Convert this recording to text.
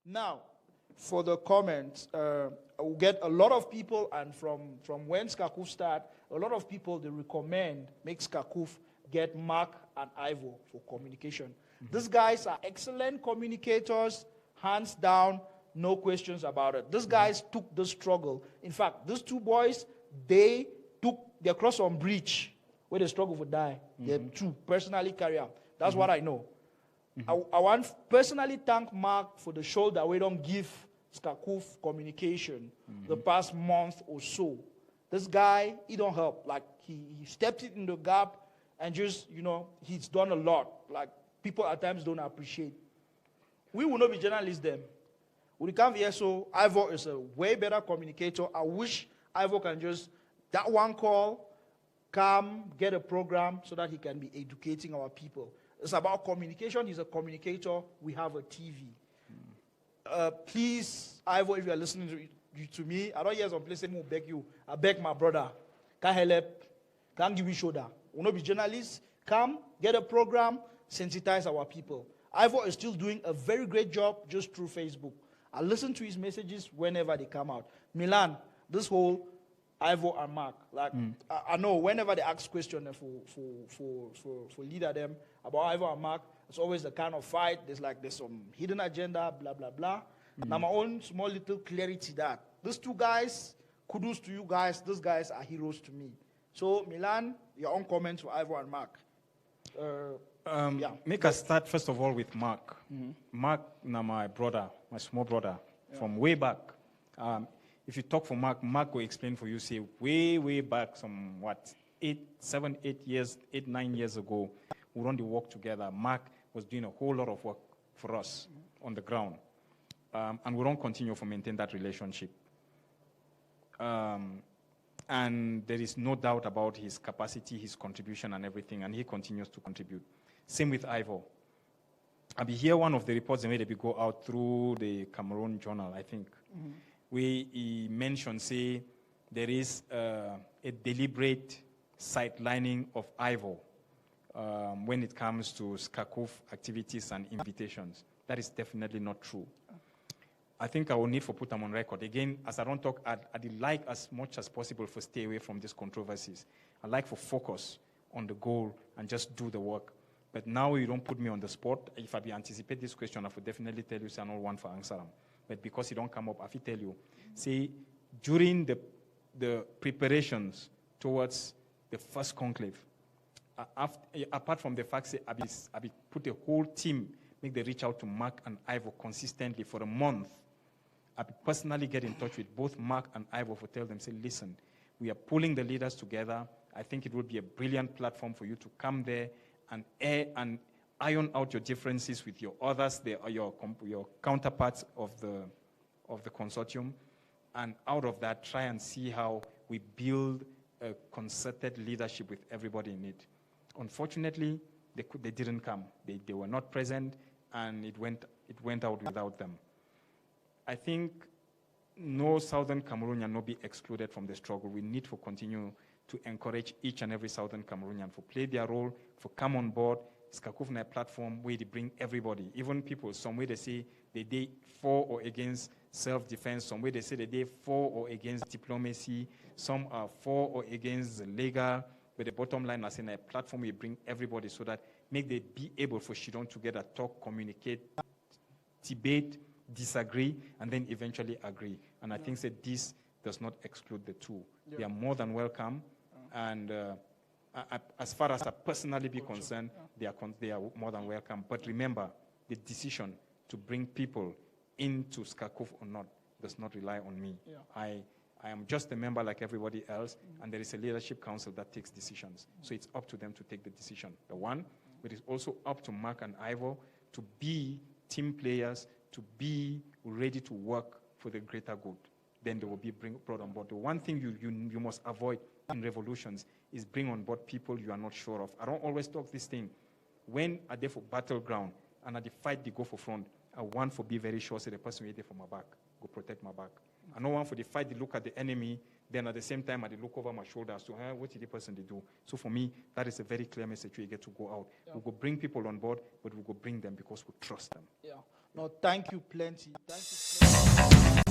Now, for the comments, we'll get a lot of people, and from when SCACUF start, a lot of people, they recommend, make SCACUF get Mark and Ivo for communication. Mm-hmm. These guys are excellent communicators, hands down, no questions about it. These guys took the struggle. In fact, these two boys, they crossed on bridge where they struggle for die. They two personally carry out. That's what I know. I want personally thank Mark for the shoulder we don't give SCACUF communication the past month or so. This guy, he don't help. Like, he stepped it in the gap and just, he's done a lot. Like, people at times don't appreciate. We will not be journalists then. We come here, so Ivo is a way better communicator. I wish Ivo can just, that one call, come, get a program so that he can be educating our people. It's about communication. He's a communicator. We have a TV. Please, Ivo, if you are listening to me, I don't hear some place saying, beg you. I beg my brother. Can't help. Can't give you shoulder. We'll not be journalists. Come, get a program, sensitize our people. Ivo is still doing a very great job just through Facebook. I listen to his messages whenever they come out. Milan, this whole Ivo and Mark, like I know whenever they ask questions for leader them about Ivo and Mark, it's always a kind of fight. There's some hidden agenda, blah blah blah. Now my own small little clarity that these two guys, kudos to you guys. These guys are heroes to me. So Milan, your own comments for Ivo and Mark. Make us start first of all with Mark. Mark, now my brother, my small brother, from way back. If you talk for Mark, Mark will explain for you, say, way back, some, 7, 8 years, 8, 9 years ago, we run the work together. Mark was doing a whole lot of work for us on the ground. And we don't continue to maintain that relationship. And there is no doubt about his capacity, his contribution and everything, and he continues to contribute. Same with Ivo. I'll be here one of the reports that made it go out through the Cameroon Journal, I think. Where he mentioned, say, there is a deliberate sidelining of Ivo when it comes to SCACUF activities and invitations. That is definitely not true. I think I will need to put them on record. Again, as I don't talk, I'd like as much as possible to stay away from these controversies. I like to focus on the goal and just do the work. But now you don't put me on the spot. If I be anticipate this question, I would definitely tell you, say, I don't want to answer them. But because it don't come up, I will tell you. See, during the preparations towards the first conclave, apart from the fact that I put a whole team, make they reach out to Mark and Ivo consistently for a month. I personally get in touch with both Mark and Ivo to tell them, say, listen, we are pulling the leaders together. I think it would be a brilliant platform for you to come there and iron out your differences with your others, your counterparts of the consortium, and out of that, try and see how we build a concerted leadership with everybody in it. Unfortunately, they didn't come. They were not present, and it went out without them. I think no Southern Cameroonian will be excluded from the struggle. We need to continue to encourage each and every Southern Cameroonian to play their role, to come on board. SCACUF is a platform where they bring everybody, even people. Some way they say they for or against self-defense. Some way they say they for or against diplomacy. Some are for or against the legal. But the bottom line is in a platform where you bring everybody so that make they be able for Shidon together, talk, communicate, debate, disagree, and then eventually agree. And I think that this does not exclude the two. They are more than welcome. And as far as I personally be concerned, they are more than welcome. But remember, the decision to bring people into SCACUF or not does not rely on me. I am just a member like everybody else, and there is a leadership council that takes decisions. So it's up to them to take the decision. The one, but it's also up to Mark and Ivo to be team players, to be ready to work for the greater good. Then they will be brought on board. The one thing you must avoid in revolutions is bring on board people you are not sure of. I don't always talk this thing. When I there for battleground and at the fight they go for front, I want to be very sure so the person is there for my back, go protect my back. I don't want for the fight they look at the enemy, then at the same time I look over my shoulder as to what did the person they do. So for me, that is a very clear message we get to go out. We go bring people on board, but we go bring them because we trust them. No, thank you plenty. Thank you plenty.